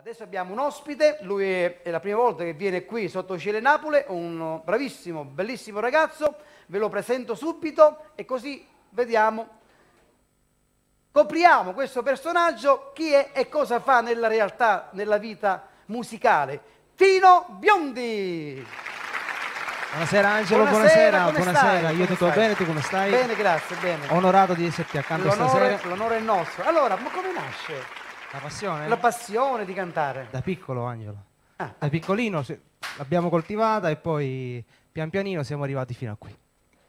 Adesso abbiamo un ospite, lui è la prima volta che viene qui sotto Cielo Napoli, un bravissimo, bellissimo ragazzo, ve lo presento subito e così vediamo, copriamo questo personaggio, chi è e cosa fa nella realtà, nella vita musicale. Tino Biondi! Buonasera Angelo, buonasera. Io tutto stai? bene, tu come stai? Bene, grazie, bene. Onorato di esserti accanto stasera. L'onore è nostro. Allora, ma come nasce? La passione? La passione di cantare. Da piccolo, Angelo. Da piccolino l'abbiamo coltivata e poi pian pianino siamo arrivati fino a qui.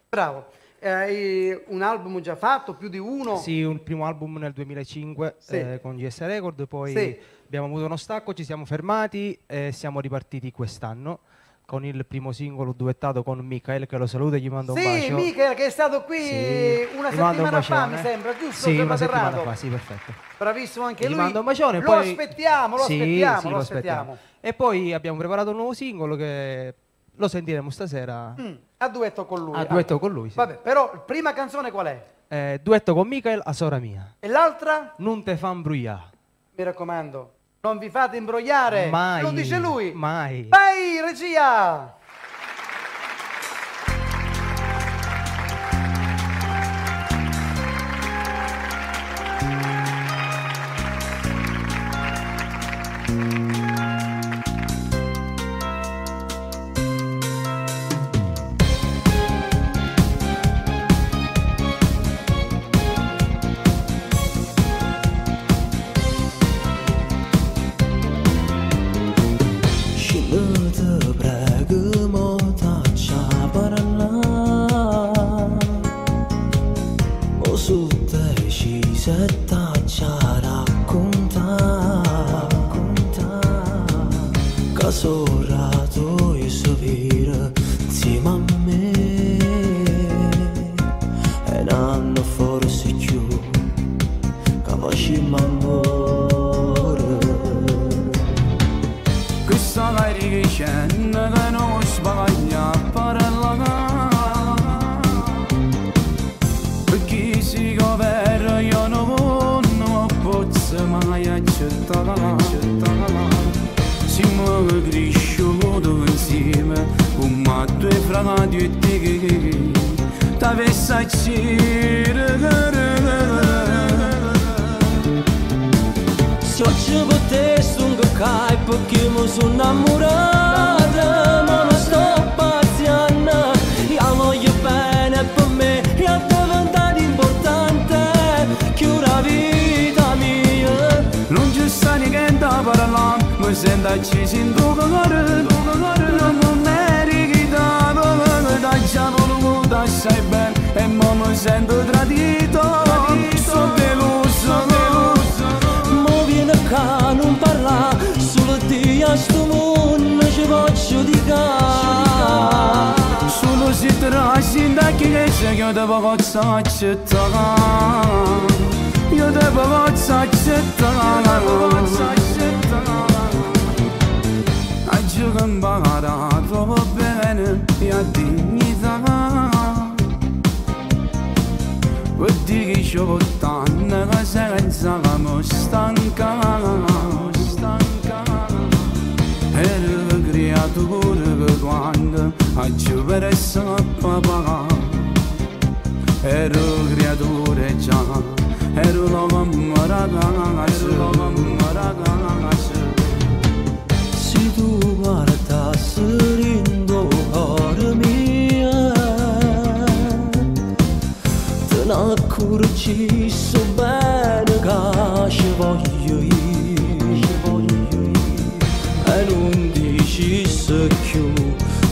Bravo. Hai un album già fatto, più di uno? Sì, un primo album nel 2005 con GS Record, poi abbiamo avuto uno stacco, ci siamo fermati e siamo ripartiti quest'anno con il primo singolo duettato con Michael, che lo saluto e gli mando un bacio. Sì, Michael che è stato qui una settimana fa, mi sembra, giusto? Sì, una settimana fa, sì, perfetto. Bravissimo anche lui. Gli mando un bacione. Lo aspettiamo, lo aspettiamo. E poi abbiamo preparato un nuovo singolo che lo sentiremo stasera. A duetto con lui. A duetto con lui, sì. Vabbè, però, prima canzone qual è? Duetto con Michael, a Sora Mia. E l'altra? Non te fan bruià. Mi raccomando, non vi fate imbrogliare. Mai. Lo dice lui. Mai. Vai, regia! Casorato e sopire insieme a me e un anno forse più che facciamo amore. Questa carica scena che non sbaglia a parlare, perché si governa io non posso mai accettare. Siamo cresciuti insieme, come due fratelli e te che t'avessi a Se oggi potessi un cacai perché mi sono innamorata, ma non sto paziando, io voglio bene per me, e è diventato importante che una vita mia. non ci sta niente a parlare, mi sento acceso in tuo cuore, non mi meriti tanto, da già voluto assai bene e mo mi sento tradito, sono deluso. Mo viene qua non parla, solo te a sto mondo ci voglio dedicare. Solo se trascinda che c'è che io devo accettare, io devo accettare. Oggi che imparato bene la dignità, vuol dire che c'ho tanto che senza mi stanca. Ero creatura che quando oggi per essere papà, ero creatura già, ero l'uomo ragazzo. Se tu guardassi rindo cuore mia, te ne accorgi so bene che ci voglio io. E non dici più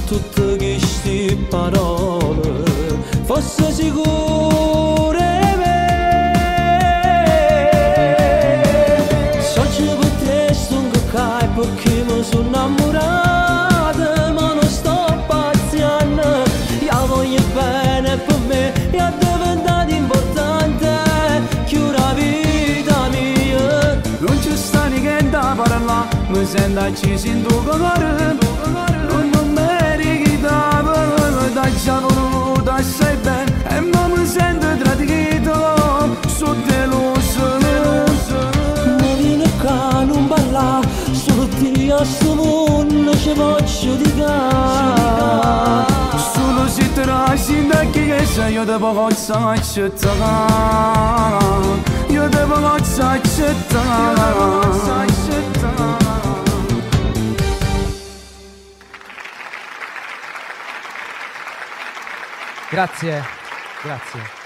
tutte queste parole, fosse sicure me. Se oggi potessi un cacai perché mi sono innamorata, ma non sto paziando, io voglio bene per me, e è diventato importante che una vita mia. Non ci sta niente a parlare, mi sento acceso in tuo cuore, non mi meriti tanto, da già voluto assai bene e mo mi sento tradito, sono deluso. Mo viene qua non parla, tutti a sto mondo ci voglio dedicare. Solo se trasi da chiesa io devo accettare. Io devo accettare. Grazie, grazie.